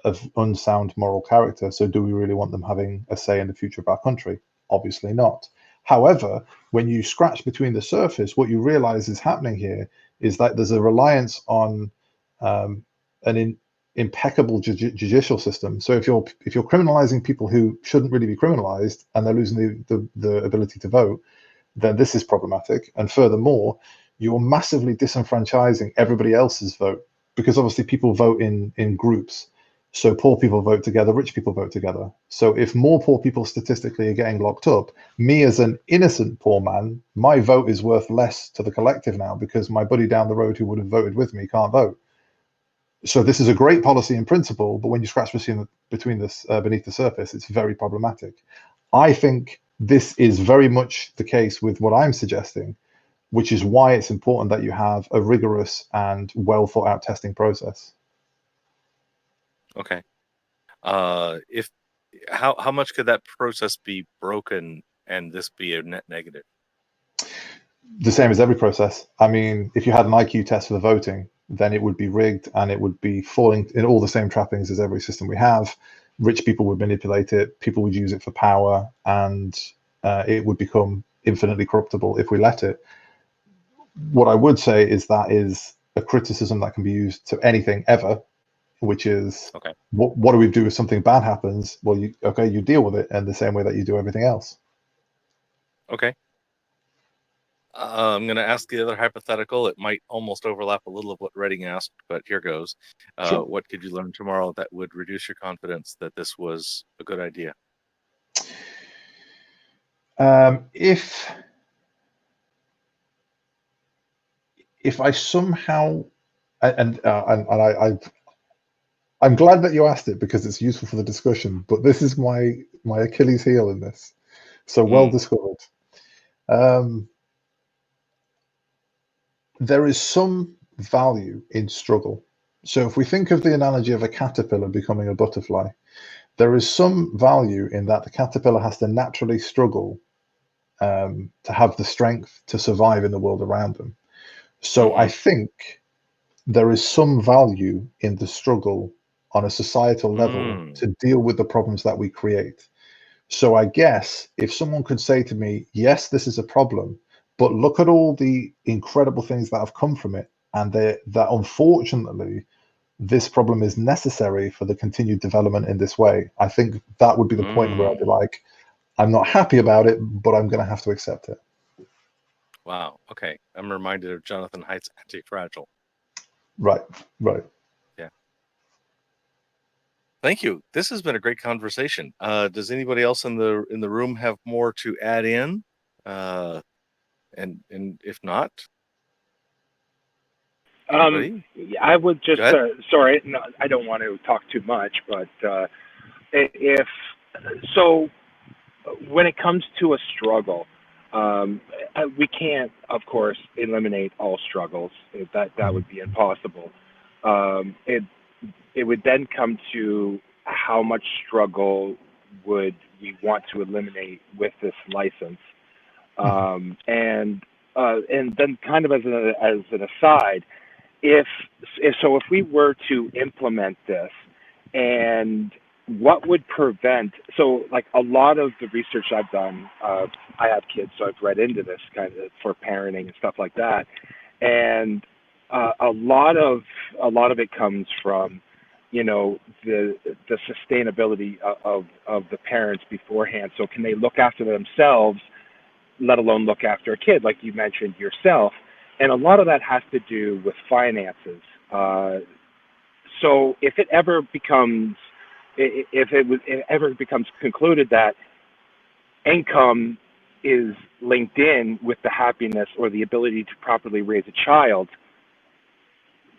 of unsound moral character. So do we really want them having a say in the future of our country? Obviously not. However, when you scratch between the surface, what you realize is happening here is that there's a reliance on an impeccable judicial system. So if you're criminalizing people who shouldn't really be criminalized and they're losing the ability to vote, then this is problematic. And furthermore, you're massively disenfranchising everybody else's vote because obviously people vote in groups. So poor people vote together, rich people vote together. So if more poor people statistically are getting locked up, me as an innocent poor man, my vote is worth less to the collective now because my buddy down the road who would have voted with me can't vote. So this is a great policy in principle, but when you scratch between this beneath the surface, it's very problematic. I think this is very much the case with what I'm suggesting, which is why it's important that you have a rigorous and well thought out testing process. Okay. If how much could that process be broken and this be a net negative? The same as every process. I mean, if you had an IQ test for the voting, then it would be rigged and it would be falling in all the same trappings as every system we have. Rich people would manipulate it, people would use it for power, and it would become infinitely corruptible if we let it. What I would say is that is a criticism that can be used to anything ever, which is, okay, what do we do if something bad happens? Well, you deal with it in the same way that you do everything else. Okay. I'm going to ask the other hypothetical. It might almost overlap a little of what Redding asked, but here goes. Sure. What could you learn tomorrow that would reduce your confidence that this was a good idea? If I somehow, I'm glad that you asked it because it's useful for the discussion, but this is my Achilles heel in this. So well discovered. There is some value in struggle. So if we think of the analogy of a caterpillar becoming a butterfly, there is some value in that the caterpillar has to naturally struggle to have the strength to survive in the world around them. So I think there is some value in the struggle on a societal level to deal with the problems that we create. So I guess if someone could say to me, yes, this is a problem, but look at all the incredible things that have come from it, and that unfortunately this problem is necessary for the continued development in this way, I think that would be the point where I'd be like, I'm not happy about it, but I'm going to have to accept it. Wow. Okay. I'm reminded of Jonathan Haidt's Anti-Fragile. Right. Yeah. Thank you. This has been a great conversation. Does anybody else in the room have more to add in? And if not, I would just sorry, no, I don't want to talk too much, but when it comes to a struggle, We can't, of course, eliminate all struggles. That would be impossible. It would then come to how much struggle would we want to eliminate with this license, and then kind of as an aside, if we were to implement this, and what would prevent, so like a lot of the research I've done, I have kids, so I've read into this kind of for parenting and stuff like that, and a lot of it comes from, you know, the sustainability of the parents beforehand. So can they look after themselves, let alone look after a kid, like you mentioned yourself? And a lot of that has to do with finances. So if it ever becomes concluded that income is linked in with the happiness or the ability to properly raise a child,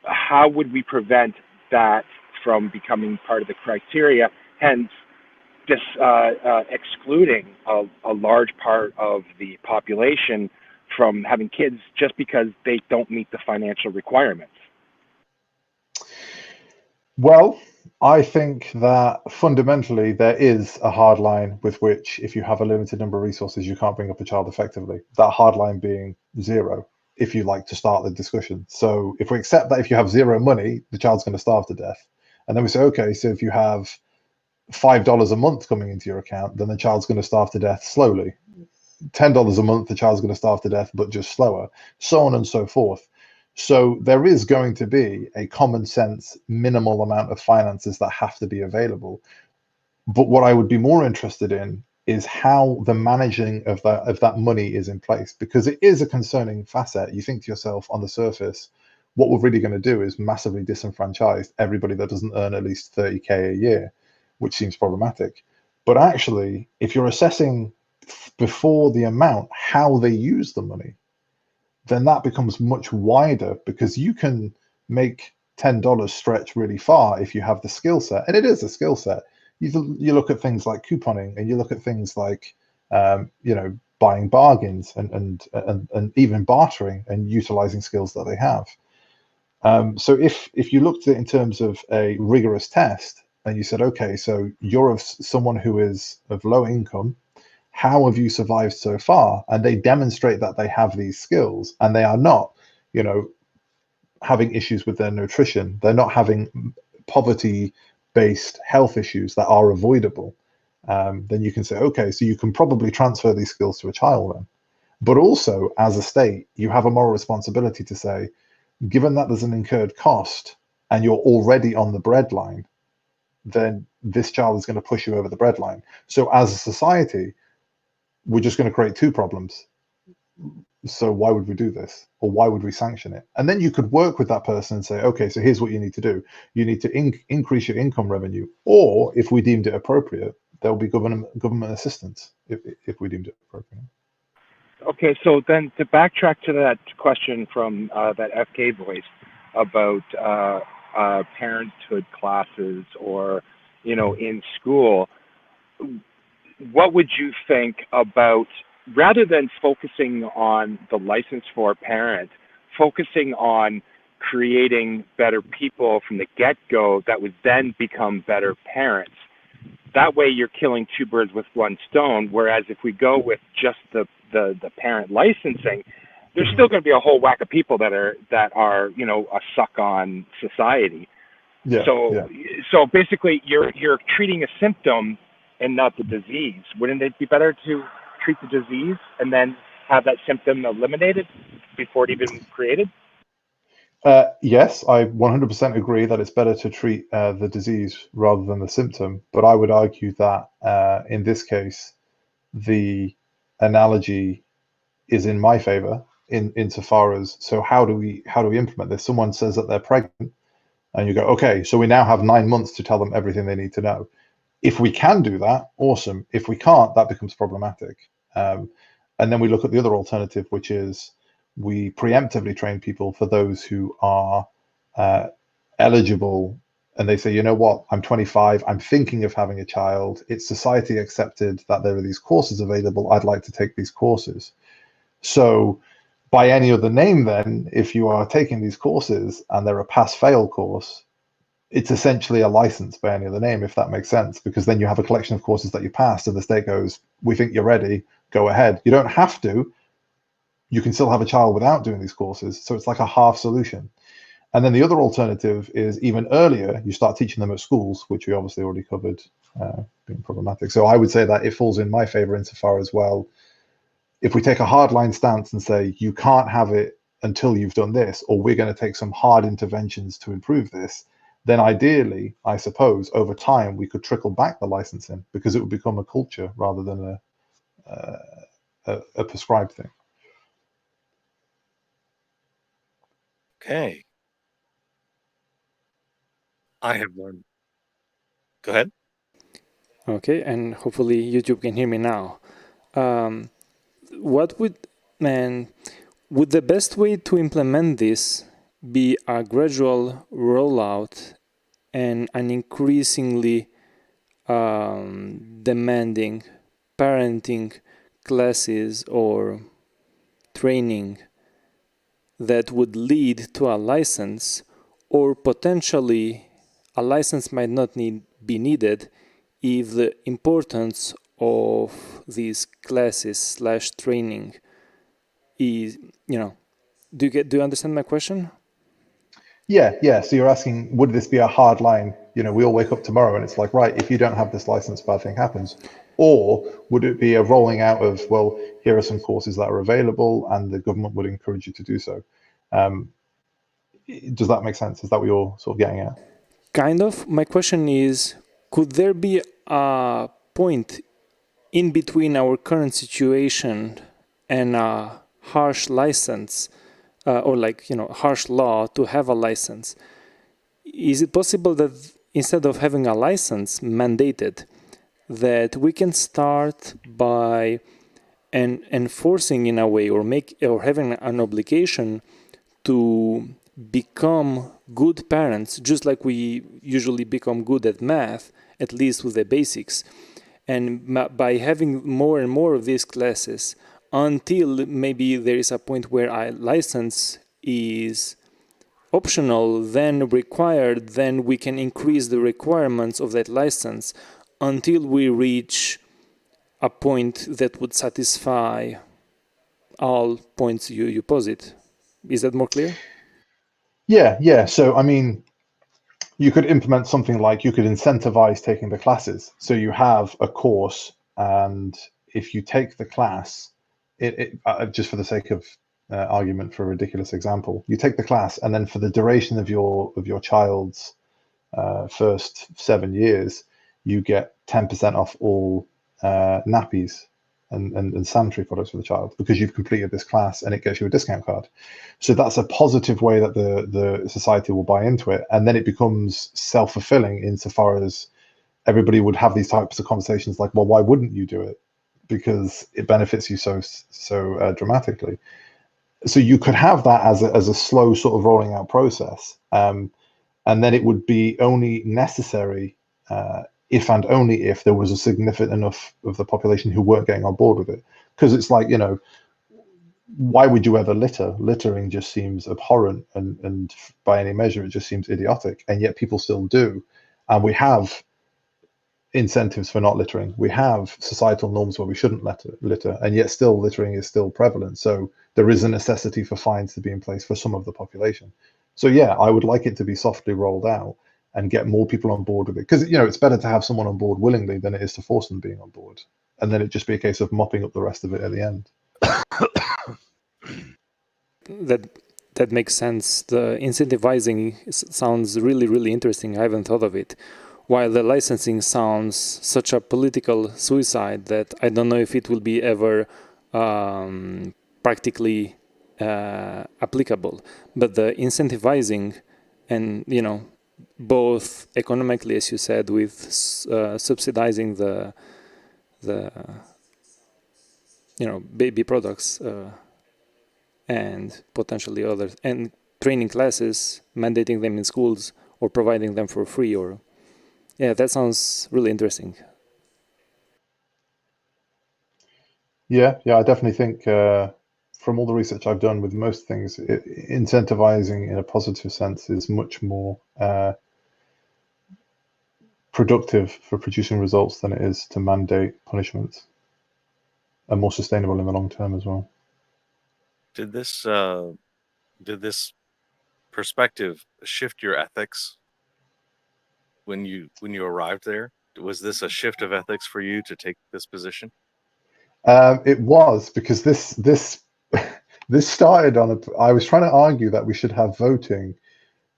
how would we prevent that from becoming part of the criteria, hence excluding a large part of the population from having kids just because they don't meet the financial requirements? Well, I think that fundamentally there is a hard line with which, if you have a limited number of resources, you can't bring up a child effectively. That hard line being zero, if you like to start the discussion. So if we accept that if you have zero money, the child's going to starve to death. And then we say, okay, so if you have $5 a month coming into your account, then the child's going to starve to death slowly. $10 a month, the child's going to starve to death, but just slower, so on and so forth. So there is going to be a common sense, minimal amount of finances that have to be available. But what I would be more interested in is how the managing of that money is in place, because it is a concerning facet. You think to yourself on the surface, what we're really going to do is massively disenfranchise everybody that doesn't earn at least 30K a year, which seems problematic. But actually, if you're assessing before the amount how they use the money, then that becomes much wider, because you can make $10 stretch really far if you have the skill set, and it is a skill set. You look at things like couponing, and you look at things like buying bargains and even bartering and utilizing skills that they have. So if you looked at it in terms of a rigorous test, and you said, okay, so you're someone who is of low income, how have you survived so far? And they demonstrate that they have these skills, and they are not, having issues with their nutrition. They're not having poverty-based health issues that are avoidable. Then you can say, okay, so you can probably transfer these skills to a child then. But also, as a state, you have a moral responsibility to say, given that there's an incurred cost and you're already on the breadline, then this child is going to push you over the breadline. So as a society, we're just going to create two problems. So why would we do this? Or why would we sanction it? And then you could work with that person and say, okay, so here's what you need to do. You need to increase your income revenue. Or if we deemed it appropriate, there'll be government assistance if we deemed it appropriate. Okay, so then to backtrack to that question from that FK voice about parenthood classes or, in school, what would you think about, rather than focusing on the license for a parent, focusing on creating better people from the get-go that would then become better parents? That way you're killing two birds with one stone, whereas if we go with just the parent licensing, there's still going to be a whole whack of people that are a suck on society. Yeah, so basically you're treating a symptom and not the disease. Wouldn't it be better to treat the disease and then have that symptom eliminated before it even created? Yes, I 100% agree that it's better to treat the disease rather than the symptom. But I would argue that in this case, the analogy is in my favor insofar as, so how do we implement this? Someone says that they're pregnant, and you go, okay, so we now have 9 months to tell them everything they need to know. If we can do that, awesome. If we can't, that becomes problematic. And then we look at the other alternative, which is we preemptively train people for those who are eligible and they say, you know what, I'm 25, I'm thinking of having a child. It's society accepted that there are these courses available. I'd like to take these courses. So by any other name, then, if you are taking these courses and they're a pass-fail course, it's essentially a license by any other name, if that makes sense, because then you have a collection of courses that you passed and the state goes, we think you're ready, go ahead. You don't have to. You can still have a child without doing these courses. So it's like a half solution. And then the other alternative is even earlier, you start teaching them at schools, which we obviously already covered, being problematic. So I would say that it falls in my favor insofar as, well, if we take a hardline stance and say, you can't have it until you've done this, or we're going to take some hard interventions to improve this, then ideally, I suppose, over time, we could trickle back the licensing because it would become a culture rather than a prescribed thing. Okay. I have learned. Go ahead. Okay, and hopefully YouTube can hear me now. What would the best way to implement this be a gradual rollout and an increasingly demanding parenting classes or training that would lead to a license, or potentially a license might not be needed if the importance of these classes / training is, do you understand my question? Yeah. So you're asking, would this be a hard line? We all wake up tomorrow and it's like, right, if you don't have this license, bad thing happens. Or would it be a rolling out of, well, here are some courses that are available and the government would encourage you to do so? Does that make sense? Is that what you're sort of getting at? Kind of. My question is, could there be a point in between our current situation and a harsh license or harsh law to have a license? Is it possible that instead of having a license mandated, that we can start by enforcing in a way or having an obligation to become good parents, just like we usually become good at math, at least with the basics, and by having more and more of these classes until maybe there is a point where a license is optional, then required, then we can increase the requirements of that license until we reach a point that would satisfy all points you posit. Is that more clear? Yeah. So, I mean, you could implement something like you could incentivize taking the classes. So you have a course, and if you take the class, just for the sake of argument for a ridiculous example, you take the class, and then for the duration of your child's first 7 years, you get 10% off all nappies and sanitary products for the child because you've completed this class, and it gets you a discount card. So that's a positive way that the society will buy into it, and then it becomes self-fulfilling insofar as everybody would have these types of conversations like, well, why wouldn't you do it? Because it benefits you so dramatically. So you could have that as a slow sort of rolling out process, and then it would be only necessary if and only if there was a significant enough of the population who weren't getting on board with it. Because it's like, why would you ever litter? Littering just seems abhorrent, and by any measure, it just seems idiotic, and yet people still do. And we have incentives for not littering. We have societal norms where we shouldn't litter, and yet still littering is still prevalent. So there is a necessity for fines to be in place for some of the population. So yeah, I would like it to be softly rolled out and get more people on board with it, because it's better to have someone on board willingly than it is to force them being on board, and then it'd just be a case of mopping up the rest of it at the end. That makes sense. The incentivizing sounds really, really interesting. I haven't thought of it. While the licensing sounds such a political suicide that I don't know if it will be ever practically applicable. But the incentivizing, and both economically, as you said, with subsidizing the baby products and potentially others, and training classes, mandating them in schools, or providing them for free. Or yeah, that sounds really interesting. Yeah, I definitely think from all the research I've done with most things, incentivizing in a positive sense is much more productive for producing results than it is to mandate punishments, and more sustainable in the long term as well. Did this perspective shift your ethics when you arrived there? Was this a shift of ethics for you to take this position? It was, because this this started on I was trying to argue that we should have voting,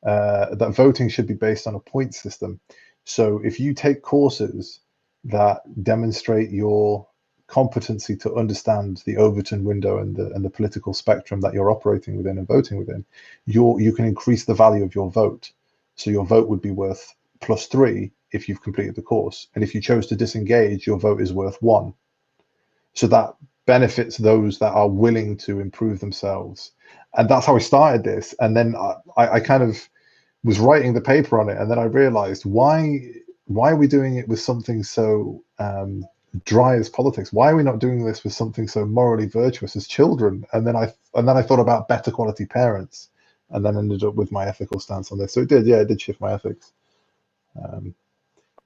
that voting should be based on a point system. So if you take courses that demonstrate your competency to understand the Overton window and the political spectrum that you're operating within and voting within, you can increase the value of your vote. So your vote would be worth +3 if you've completed the course, and if you chose to disengage, your vote is worth 1. So that benefits those that are willing to improve themselves. And that's how I started this. And then I kind of was writing the paper on it, and then I realized, why are we doing it with something so dry as politics? Why are we not doing this with something so morally virtuous as children? And then I thought about better quality parents, and then ended up with my ethical stance on this. So it did shift my ethics.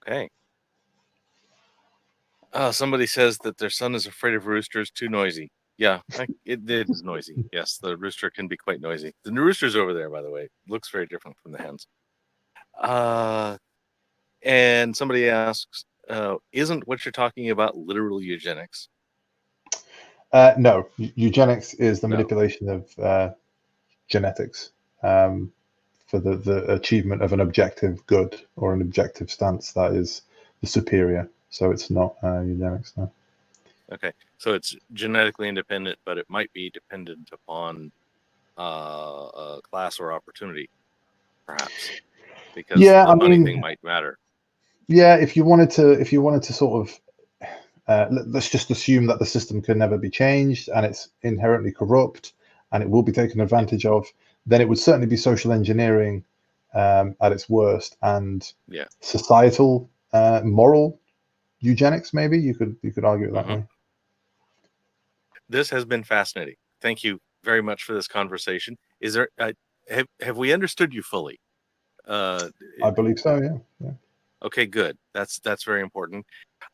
Okay. Somebody says that their son is afraid of roosters, too noisy. Yeah, it is noisy. Yes, the rooster can be quite noisy. The rooster's over there, by the way. Looks very different from the hens. And somebody asks, isn't what you're talking about literal eugenics? No, eugenics is the manipulation of genetics for the achievement of an objective good or an objective stance that is the superior. So it's not eugenics, no. Okay, so it's genetically independent, but it might be dependent upon class or opportunity, perhaps, because the money thing might matter. Yeah, if you wanted to sort of let's just assume that the system can never be changed and it's inherently corrupt and it will be taken advantage of, then it would certainly be social engineering at its worst, and societal moral eugenics, maybe you could argue it that way. This has been fascinating. Thank you very much for this conversation. Is there have we understood you fully? I believe so. Yeah. Okay, good. That's very important.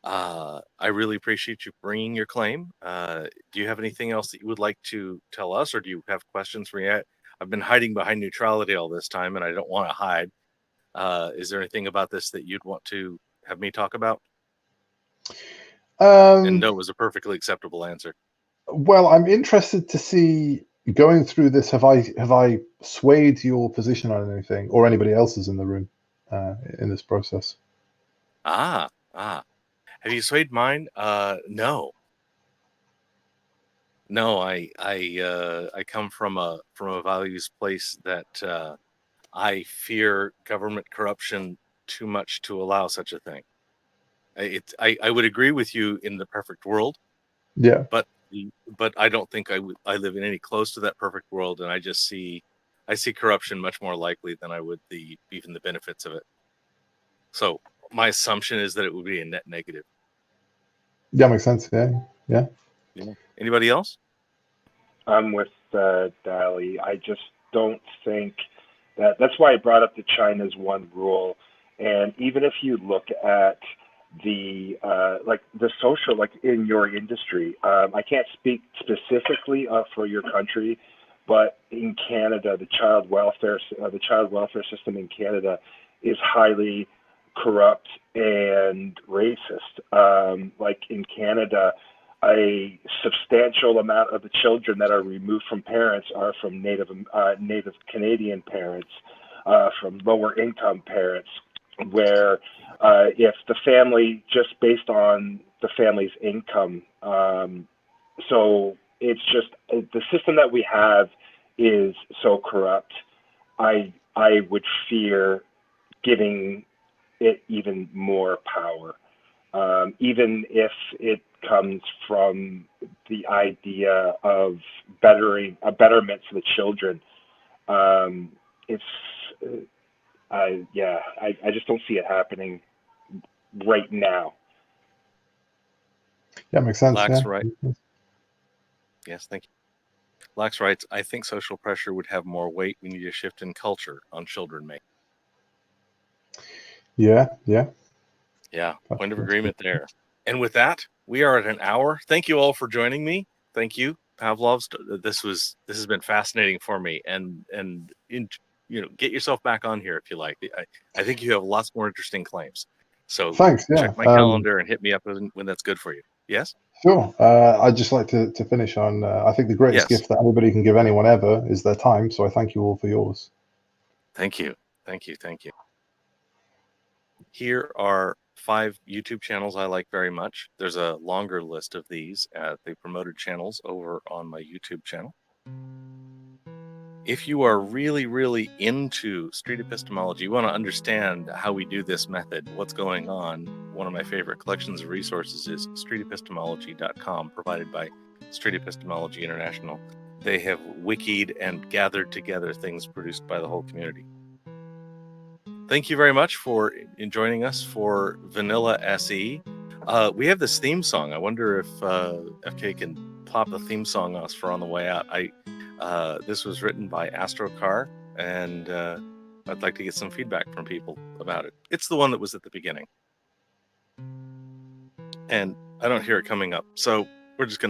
I really appreciate you bringing your claim. Do you have anything else that you would like to tell us, or do you have questions for me? I've been hiding behind neutrality all this time, and I don't want to hide. Is there anything about this that you'd want to have me talk about? And no was a perfectly acceptable answer. Well, I'm interested to see, going through this, have I swayed your position on anything, or anybody else's in the room in this process? Have you swayed mine? No. I come from a values place that I fear government corruption too much to allow such a thing. I would agree with you in the perfect world. Yeah. But I don't think I live in any close to that perfect world, and I see corruption much more likely than I would even the benefits of it. So my assumption is that it would be a net negative. Yeah, makes sense. Yeah. Anybody else? I'm with Dali. I just don't think that's why I brought up the China's one rule. And even if you look at the social, like in your industry, I can't speak specifically for your country, but in Canada, the child welfare system in Canada is highly corrupt and racist. Like in Canada, a substantial amount of the children that are removed from parents are from Native Canadian parents, from lower income parents, where if the family, just based on the family's income, so it's just the system that we have is so corrupt. I would fear giving it even more power, even if it comes from the idea of a betterment for the children. I just don't see it happening right now. Yeah, makes sense. Lax Yeah. right. Yes, thank you. Lax writes, I think social pressure would have more weight. We need a shift in culture on children making. Yeah. Yeah, point of agreement there. And with that, we are at an hour. Thank you all for joining me. Thank you, Pavlov's. This has been fascinating for me. And get yourself back on here if you like. I think you have lots more interesting claims. So Thanks. Yeah. check my calendar and hit me up when that's good for you. Yes. Sure. I'd just like to finish on. I think the greatest gift that anybody can give anyone ever is their time. So I thank you all for yours. Thank you. Here are 5 YouTube channels I like very much. There's a longer list of these at the promoted channels over on my YouTube channel. If you are really, really into street epistemology, you want to understand how we do this method, what's going on, one of my favorite collections of resources is streetepistemology.com, provided by Street Epistemology International. They have wikied and gathered together things produced by the whole community. Thank you very much for joining us for Vanilla SE. We have this theme song. I wonder if FK can pop the theme song us for on the way out. This was written by Astrocar, and I'd like to get some feedback from people about it. It's the one that was at the beginning. And I don't hear it coming up, so we're just going to